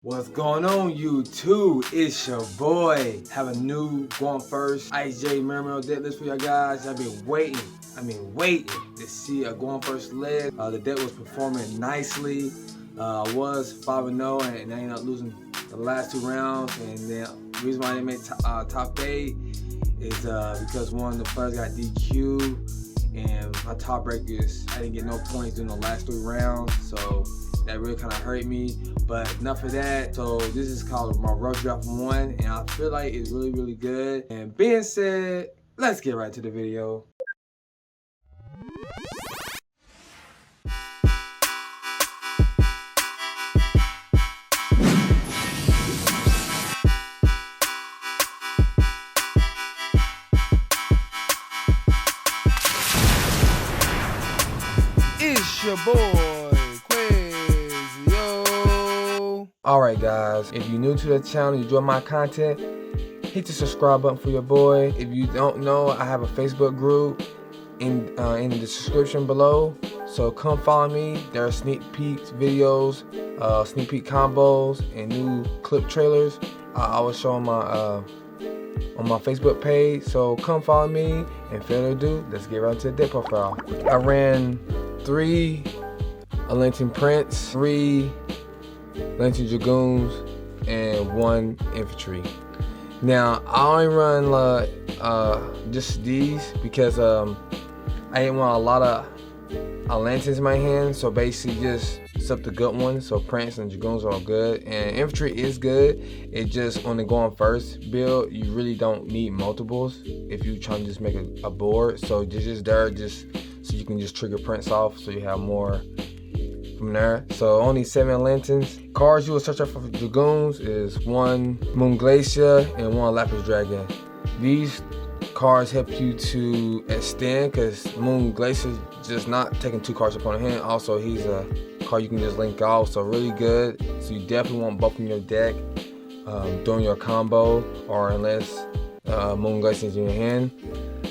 What's going on, YouTube? It's your boy. Have a new going first Icejade Mermail deck list for y'all guys. I've been waiting to see a going first list. The deck was performing nicely. I was 5-0 and I ended up losing the last 2 rounds. And then the reason why I didn't make top 8 is because one of the players got DQ and my top breakers, I didn't get no points in the last 3 rounds. So that really kind of hurt me, but enough of that. So this is called my rough draft 1, and I feel like it's really good. And being said, let's get right to the video. It's your boy. Alright guys, if you're new to the channel, you enjoy my content, hit the subscribe button for your boy. If you don't know, I have a Facebook group in the description below, so come follow me. There are sneak peeks videos, sneak peek combos, and new clip trailers I always show on my Facebook page, so come follow me. And further ado, let's get right to the deck profile. I ran 3 Atlantean Prince, 3 Atlantean Dragoons, and 1 infantry. Now I only run just these because I didn't want a lot of Atlanteans in my hand, so basically just except the good ones. So Prince and Dragoons are all good, and infantry is good. It just on the going first build, you really don't need multiples if you trying to just make a board. So just there, just so you can just trigger Prince off, so you have more from there. So only 7 Atlanteans. Cards you will search out for Dragoons is 1 Moon Glacier and 1 Lapis Dragon. These cards help you to extend because Moon Glacier just not taking 2 cards upon a hand. Also, he's a card you can just link off, so really good. So you definitely want both in your deck during your combo, or unless Moon Glacier is in your hand.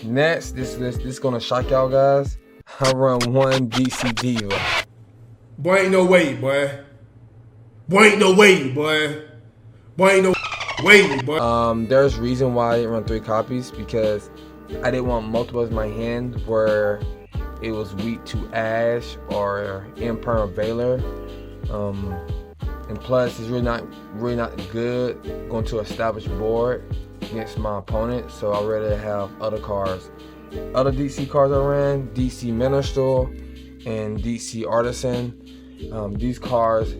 Next, this is gonna shock y'all guys. I run 1 DC Diva. Boy, ain't no way, boy. Boy, ain't no way, boy. Boy, ain't no way, boy. There's reason why I didn't run 3 copies, because I didn't want multiples in my hand where it was weak to Ash or Imperm Valor. And plus, it's really not good going to establish board against my opponent. So I'd rather have other cards. Other DC cards I ran: DC Minstrel and DC Artisan. These cards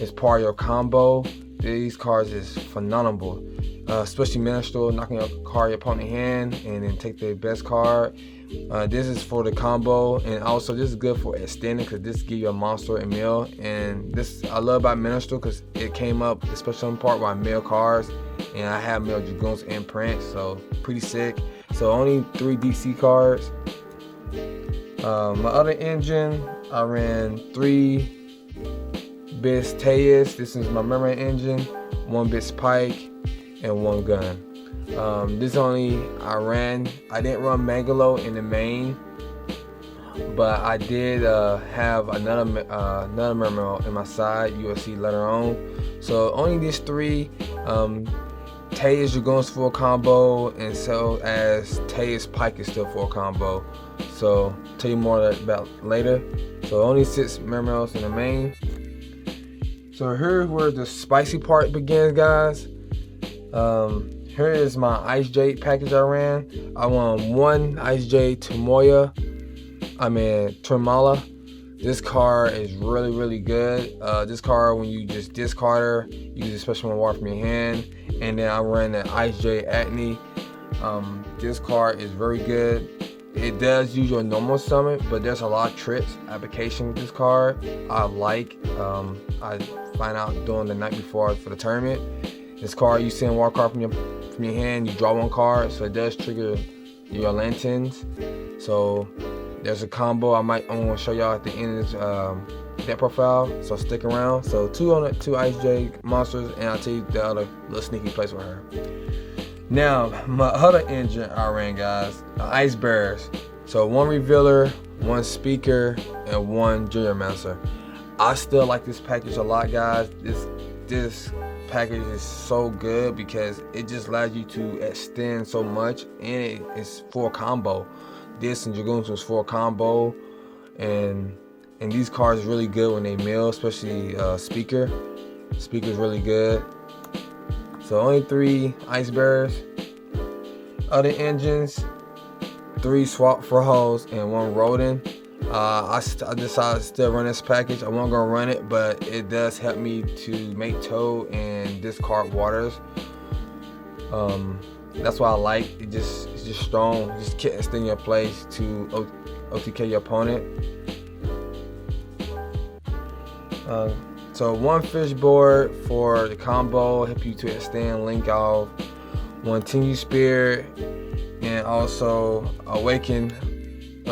is part of your combo. These cards is phenomenal, especially Minstrel, knocking your card your opponent's hand and then take the best card. This is for the combo, and also this is good for extending because this gives you a monster and mill. And this I love about Minstrel because it came up especially on part where I mill cards, and I have mill Dragoons and Prince, so pretty sick. So only 3 DC cards. My other engine, I ran 3 bits Teus. This is my Mermail engine, 1 bits Pike, and 1 gun. This only I didn't run Megalo in the main, but I did have another Mermail in my side. You will see later on. So only these 3. Teus Dragoons full combo, and so as Teus Pike is still full combo. So tell you more about later. So only 6 Mermails in the main. So here's where the spicy part begins, guys. Here is my Icejade package I ran. I won 1 Icejade Termala. This card is really good. This card, when you just discard her, you use a special reward from your hand. And then I ran the Icejade Atleantan. This card is very good. It does use your normal summon, but there's a lot of tricks application with this card. I find out during the night before for the tournament. This card, you send one card from your hand, you draw 1 card, so it does trigger your Atlanteans. So there's a combo I'm gonna show y'all at the end of this deck profile, so stick around. So 2 Icejade monsters, and I'll tell you the other little sneaky place with her. Now my other engine I ran, guys, Ice Bears. So 1 Revealer, 1 Speaker, and 1 Geomancer. I still like this package a lot, guys. this package is so good because it just allows you to extend so much, and it's full combo. This and Dragoons was full combo, and these cars really good when they mill, especially speaker's really good. So only 3 ice bearers. Other engines, 3 swap frogs and 1 Rodin. I decided to still run this package. I wasn't gonna run it, but it does help me to make tow and discard waters. That's why I like it. It's just strong. You just can't extend your place to OTK your opponent. So 1 fish board for the combo, help you to extend, link off. 1 Tingy Spear, and also Awaken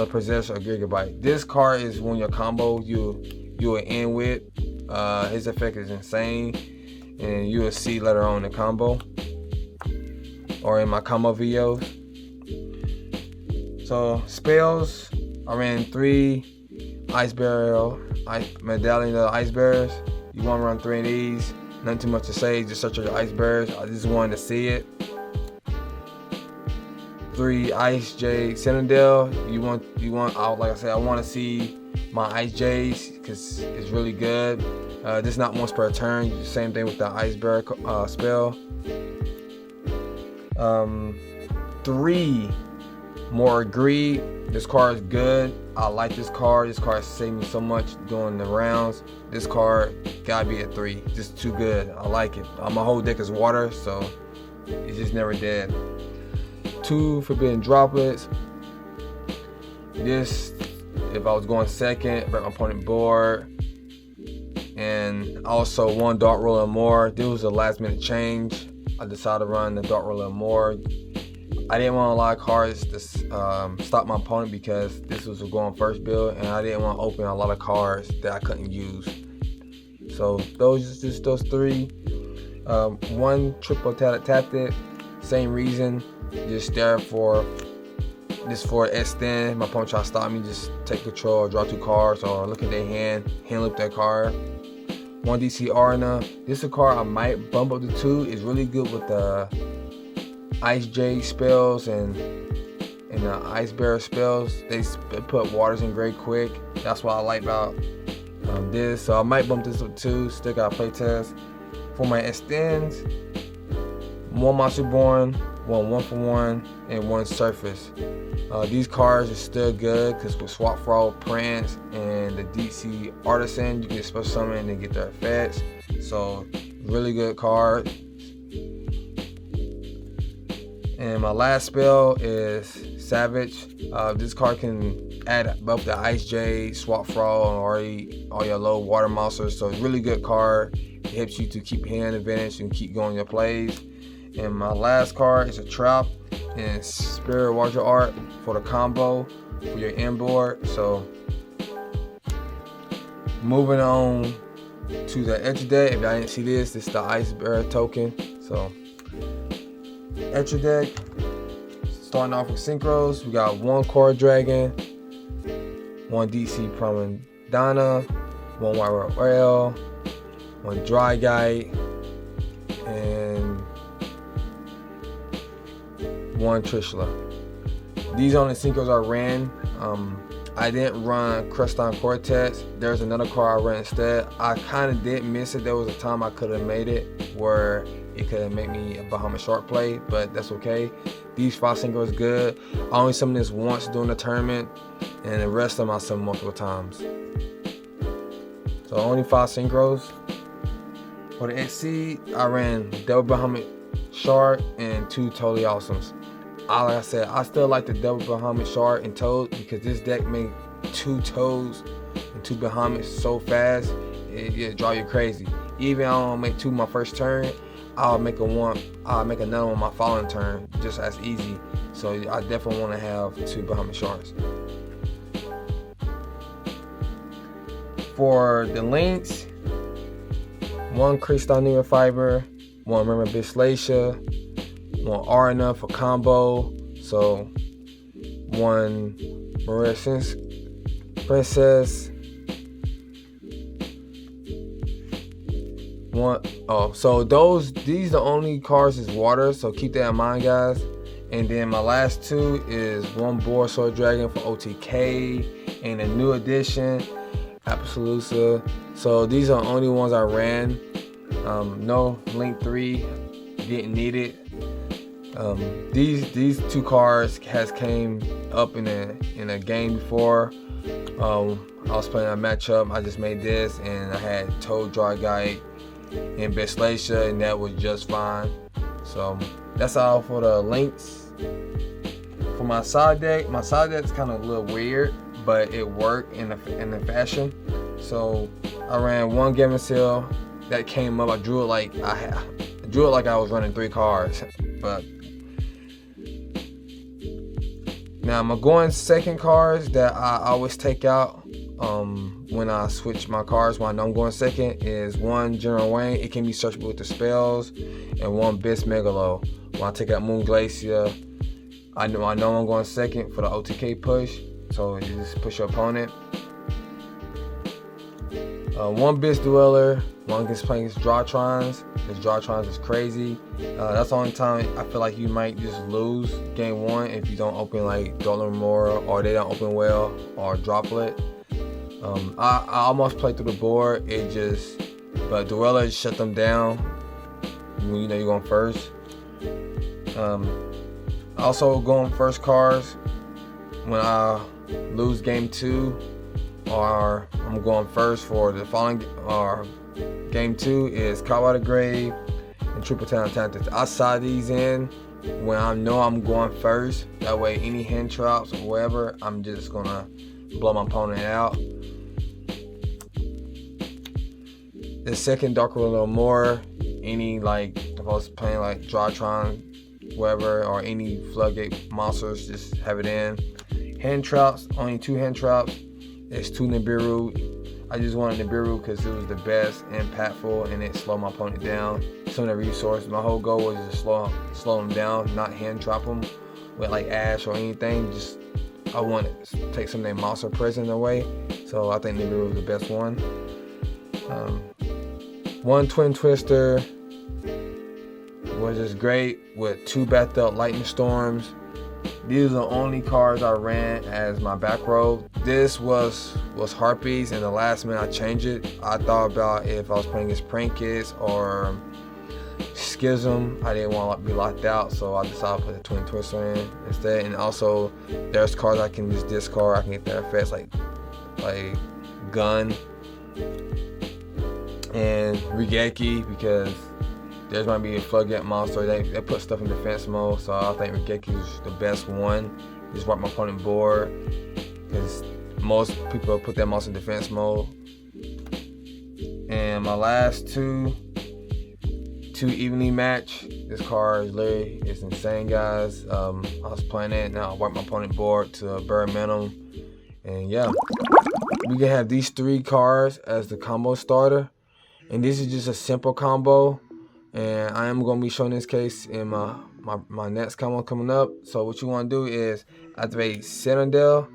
Possessor of Gigabyte. This card is one of your combo you will end with. His effect is insane, and you will see later on in the combo or in my combo videos. So spells, I ran 3 medallion of ice bearers. You want to run 3 of these. Nothing too much to say. Just search your ice bearers. I just wanted to see it. 3 Icejade Citadel. You want. Like I said, I want to see my Icejades because it's really good. This is not once per turn. Same thing with the ice bearer spell. 3 more greed. This card is good. I like this card. This card saved me so much during the rounds. This card gotta be a 3. Just too good. I like it. My whole deck is water, so it's just never dead. 2 Forbidden Droplets. This, if I was going second, break my opponent board. And also 1 Dark Roller more. This was a last minute change. I decided to run the Dark Roller more. I didn't want a lot of cards to stop my opponent because this was a going first build, and I didn't want to open a lot of cards that I couldn't use. So those 3. 1 Triple Tactic, same reason. Just there for extend. My opponent try to stop me, just take control, draw 2 cards, or look at their hand loop that card. 1 DC Arena. This is a card I might bump up to 2. It's really good with the Icejade spells and the Ice Bearer spells. They put waters in great quick. That's what I like about this. So I might bump this up to 2. Still got play test. For my extends, 1 Monster Born, 1 for 1, and 1 Surface. These cards are still good because with Swap Frog, Prance, and the DC Artisan, you can special summon and get their effects. So really good card. And my last spell is Savage. This card can add both the Icejade, Swap Frog, and already all your low water monsters. So it's a really good card. It helps you to keep hand advantage and keep going your plays. And my last card is a Trap and Spirit Warrior Art for the combo for your inboard. So moving on to the Icejade. If y'all didn't see this is the Ice Bearer token. So Icejade, starting off with synchros, we got 1 Core Dragon, 1 DC Promandana, 1 White Rail, 1 Dry Guy, and 1 Trishula. These only synchros I ran. I didn't run Cruston Cortex. There's another card I ran instead. I kind of did miss it. There was a time I could have made it where it could have made me a Bahamut short play, but that's okay. These 5 synchros good. I only summoned this once during the tournament, and the rest of them I summoned multiple times. So only 5 synchros. For the XC, I ran Double Bahamut Shard and 2 Totally Awesomes. Like I said, I still like the Double Bahamut Shard and Toad because this deck made 2 Toads and 2 Bahamuts so fast, it drive you crazy. Even if I don't make 2 my first turn, I'll make another one my following turn just as easy. So I definitely want to have 2 Bahamut Shards. For the links, 1 Crystal Neural Fiber, 1 Mermail Bishlacia, 1 Arena for combo. So 1 Mauritius Princess, So these the only cards is water, so keep that in mind, guys. And then my last two is one Boar Sword Dragon for OTK and a new edition Appaloosa. So these are the only ones I ran. No Link 3 didn't need it. These two cards has came up in a game before. I was playing a matchup. I just made this, and I had Toad Dragite and Bestlacia, and that was just fine. So that's all for the links. For my side deck's kind of a little weird, but it worked in the fashion. So I ran one Gamma Seal that came up. I drew it like I was running 3 cards, but now I'm going second cards that I always take out when I switch my cards. When I know I'm going second is one General Wayne. It can be searchable with the spells, and one Bis Megalo. When I take out Moon Glacier, I know I'm going second for the OTK push. So you just push your opponent. One Bis Dweller. One gets playing against Drawtrons. This Drawtrons is crazy. That's the only time I feel like you might just lose game 1 if you don't open like Dolomora, or they don't open well, or Droplet. I almost played through the board. But Dweller shut them down when you know you're going first. Also going first cards when I lose game 2, or I'm going first for the following game 2 is Cowboy the Grave and Triple Town Tactics. I side these in when I know I'm going first. That way any hand traps or whatever, I'm just gonna blow my opponent out. The second Dark World a little more. Any like if I was playing like Drawtron, whatever, or any Floodgate monsters, just have it in. Hand traps, only 2 hand traps. It's 2 Nibiru. I just wanted Nibiru because it was the best, impactful, and it slowed my opponent down. Some of the resources. My whole goal was to slow them down, not hand trap them with like Ash or anything. Just I wanted to take some of their monster presence away. So I think Nibiru was the best one. One Twin Twister was just great with 2 backed up Lightning Storms. These are the only cards I ran as my back row. This was Harpies, and the last minute I changed it. I thought about if I was playing against Prankis or Schism, I didn't want to be locked out, so I decided to put the Twin Twister in instead. And also, there's cards I can just discard. I can get their effects like Gun and Rigeki, because there's might be a Floodgate monster. They put stuff in defense mode, so I think Rigeki is the best one. Just wipe my opponent board, because most people put that monster in defense mode. And my last two evenly match. This card is insane, guys. I was playing it. Now I wipe my opponent board to a bare minimum, and yeah, we can have these 3 cards as the combo starter. And this is just a simple combo. And I am going to be showing this case in my next combo coming up. So what you want to do is activate Citadel.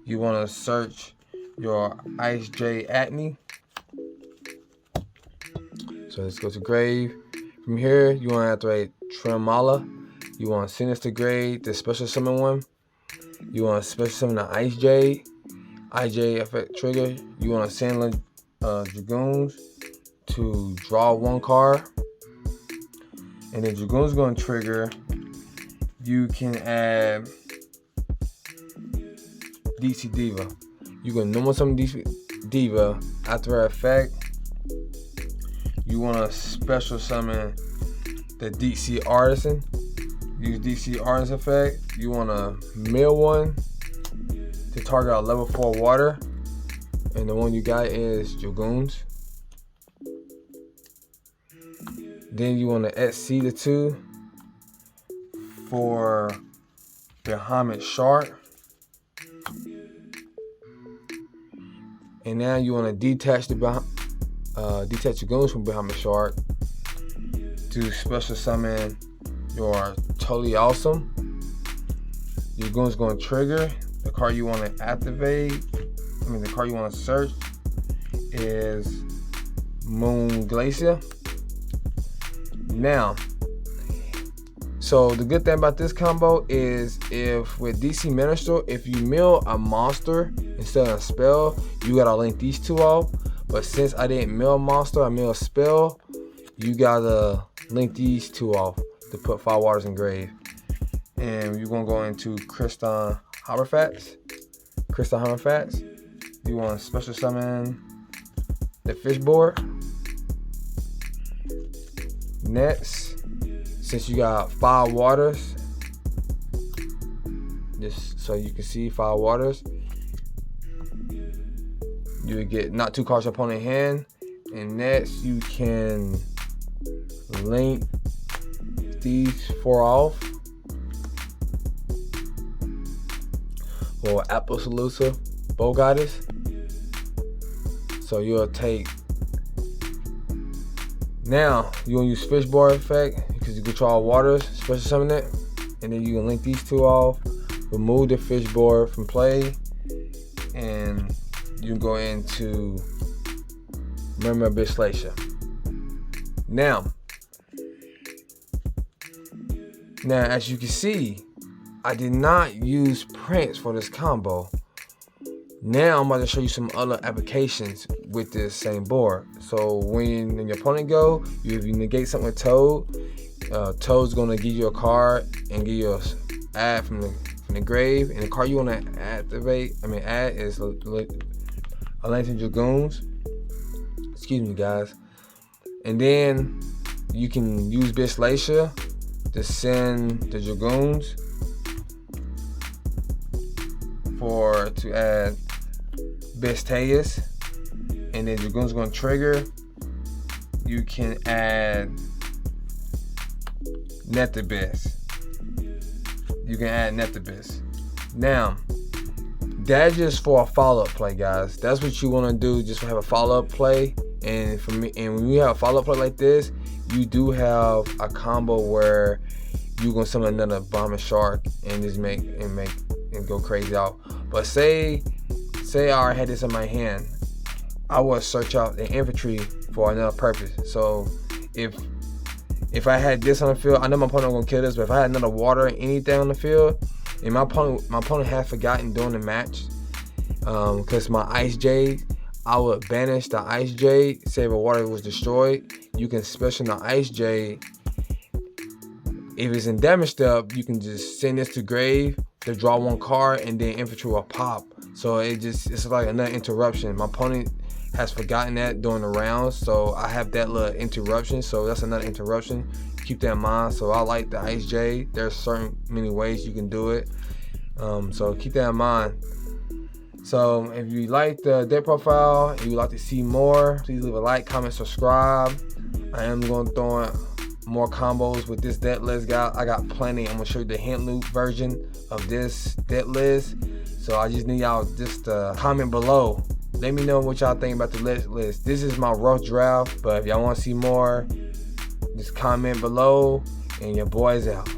You want to search your Icejade Acne. So let's go to Grave. From here, you want to activate Tremala. You want to Sinister Grave, the special summon one. You want to special summon the Icejade. Icejade effect trigger. You want to send Dragoons to draw 1 card. And then Dragoon's going to trigger. You can add DC Diva. You can normal summon DC Diva. After her effect, you want to special summon the DC Artisan. Use DC Artisan effect. You want to mill one to target a level 4 water. And the one you got is Dragoons. Then you want to SC the 2 for Bahamut Shark. And now you want to detach detach Dragoons from Bahamut Shark to special summon your Totally Awesome. Your Dragoon's going to trigger. The card you want to activate, the card you want to search is Moon Glacier. Now, so the good thing about this combo is if with DC Minister, if you mill a monster instead of a spell, you gotta link these two off. But since I didn't mill a monster, I mill a spell, you gotta link these two off to put Fire Waters in grave. And you're gonna go into Crystal Hammerfats. You want to special summon the fish board. Next, since you got Fire Waters, just so you can see Fire Waters, you would get not 2 cards opponent in hand. And next, you can link these 4 off for Absoluta Bow Goddess. So you'll take, now you're gonna use Fishboard effect because you control waters, special summon it, and then you can link these 2 off, remove the Fishboard from play, and you can go into Mermail Glacier. Now as you can see, I did not use Prince for this combo. Now I'm about to show you some other applications with this same board. So when your opponent go, if you negate something with Toad, Toad's gonna give you a card and give you a add from the grave, and the card you wanna add is Atlantean Dragoons. Excuse me, guys. And then you can use Glacier to send the Dragoons to add Bestias, and then Dragoon's gonna trigger. You can add Netabis. Now, that's just for a follow-up play, guys. That's what you want to do, just have a follow-up play. And for me, and when you have a follow-up play like this, you do have a combo where you're gonna summon another Bomber Shark and just make and go crazy out. But say I already had this in my hand, I would search out the infantry for another purpose. So if I had this on the field, I know my opponent gonna kill this, but if I had another water or anything on the field, and my opponent had forgotten during the match, because my Icejade, I would banish the Icejade. Say if a water was destroyed, you can special the Icejade. If it's in damage step, you can just send this to grave to draw 1 card, and then infantry will pop. So it's like another interruption. My opponent has forgotten that during the rounds, so I have that little interruption. So that's another interruption. Keep that in mind. So I like the Icejade. There's certain many ways you can do it. So keep that in mind. So if you like the deck profile and you would like to see more, please leave a like, comment, subscribe. I am going to throw in more combos with this deck list, guys. I got plenty. I'm going to show you the hint loop version of this deck list. So I just need y'all just to comment below. Let me know what y'all think about the list. This is my rough draft, but if y'all want to see more, just comment below, and your boy's out.